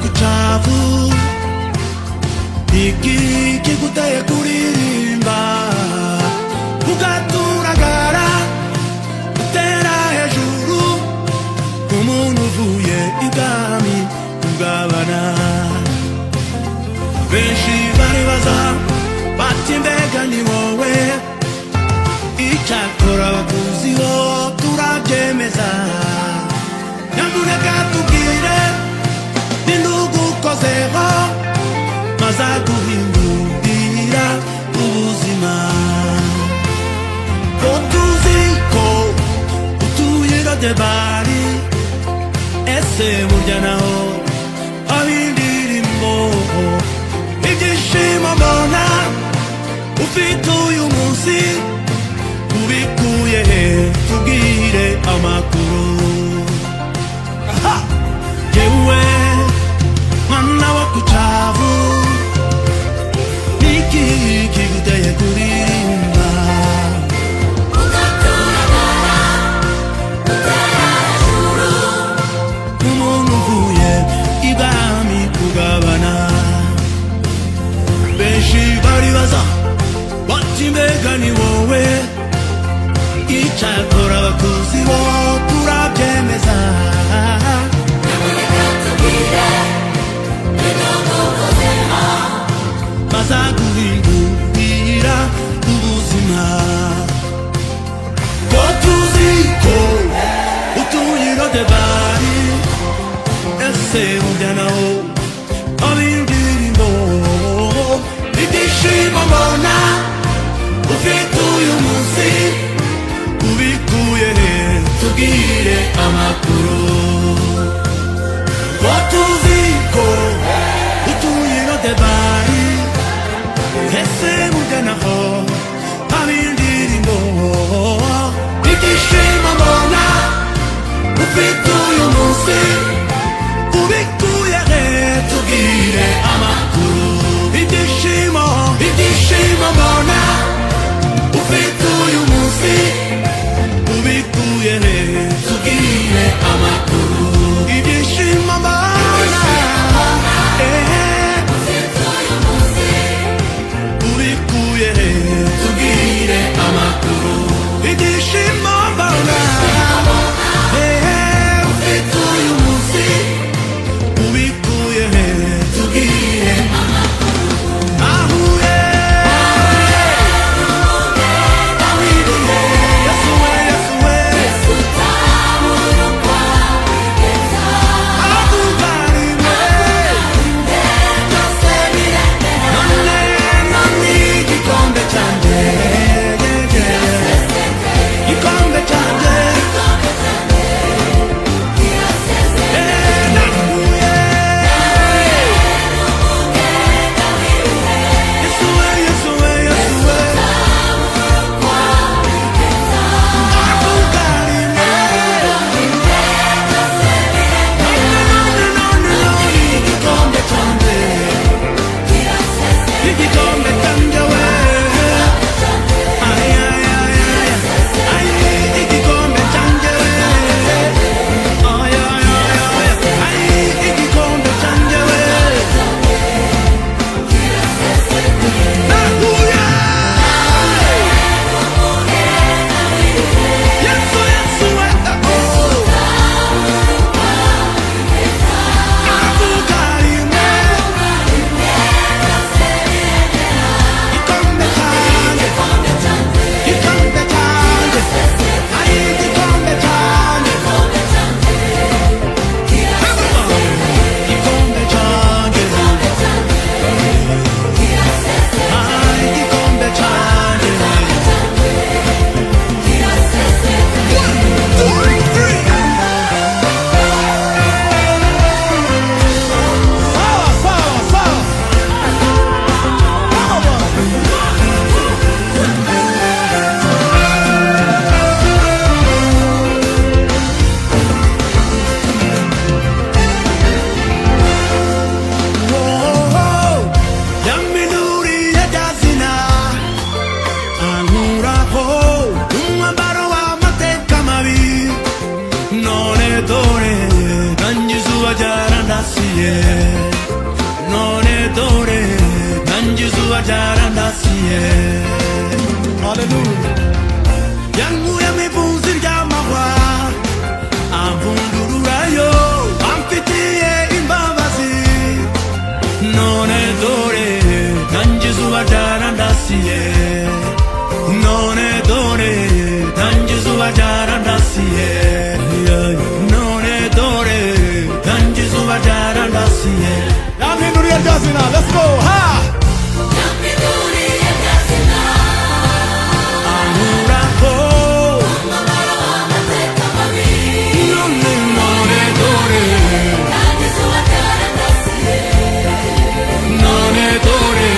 wakuchafu iki kiguteye kuririmba ugaturagara utera hejuru umuntu uvuye ibwami ugabana benshi baribaza bati mbega ni wowe icyakora bakuziho turabyemeza nyamuneka tubwire nindugukozeho maze guhindurira ubuzima ko tuzi ko utuye Lodebari ese burya naho haba indirimbo ibyishimo mbona ufite uyu munsi ubikuye he tubwire amakuru yewe mwana wo kuchavu niki kiguteye kuririmba ugaturagara utera hejuru umuntu uvuye ibwami kugabana benshi baribaza bati mbega ni wowe icyakora bakuziho turabyemeza nyamuneka tubwire nindugukozeho maze guhindurira ubuzima ko tuzi ko utuye Lodebari ese burya naho haba indirimbo ibyishimo mbona ufite uyu munsi ubikuye he tubwire amakuru ko tuzi ko utuye Lodebari ese burya naho haba indirimbo ibyishimo mbona ufite uyu munsi ubikuye he tubwire amakuru ibyishimo mbona ufite uyu munsi ubikuye he tubwire amakuru ibyishimo mbona ufite uyu munsi ubikuye he tubwire amakuru ibyishimo mbona ufite uyu munsi none dore nanjizuwa jarandasiye. Hallelujah. Yanguye mivuzi ry'amahwa amvundururayo amfitiye imbabazi, none dore nanjizuwa jarandasiye, none dore nanjizuwa jarandasiye, none dore nanjizuwa jarandasiye. Yampinduriye rya zina. Let's go. Ha! Ahuraho none dore none dore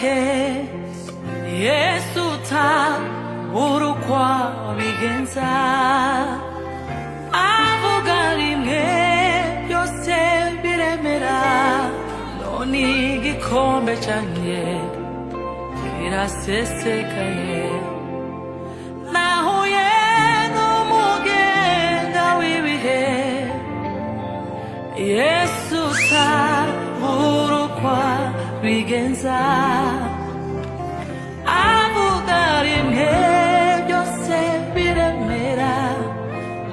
bihe Yesu tabura uko abigenza avuga rimwe byose biremera none igikombe cyanjye kirasesekaye nahuye n'umugenga w'ibihe Yesu tabura uko abigenza avuga rimwe byose biremera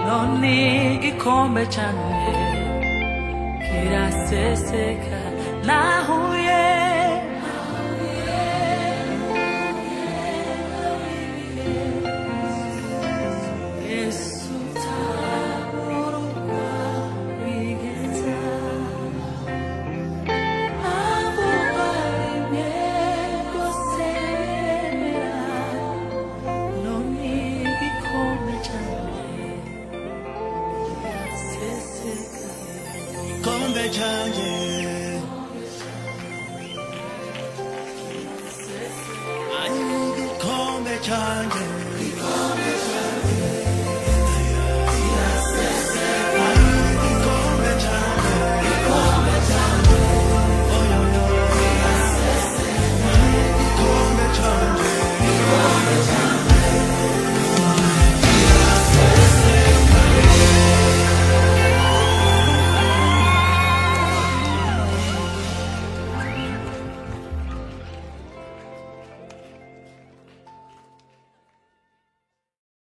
none igikombe cyanjye kiraseseka nahuye Yesu tabura uko abigenza avuga rimwe byose biremera none igikombe cyanjye kiraseseka Kombe change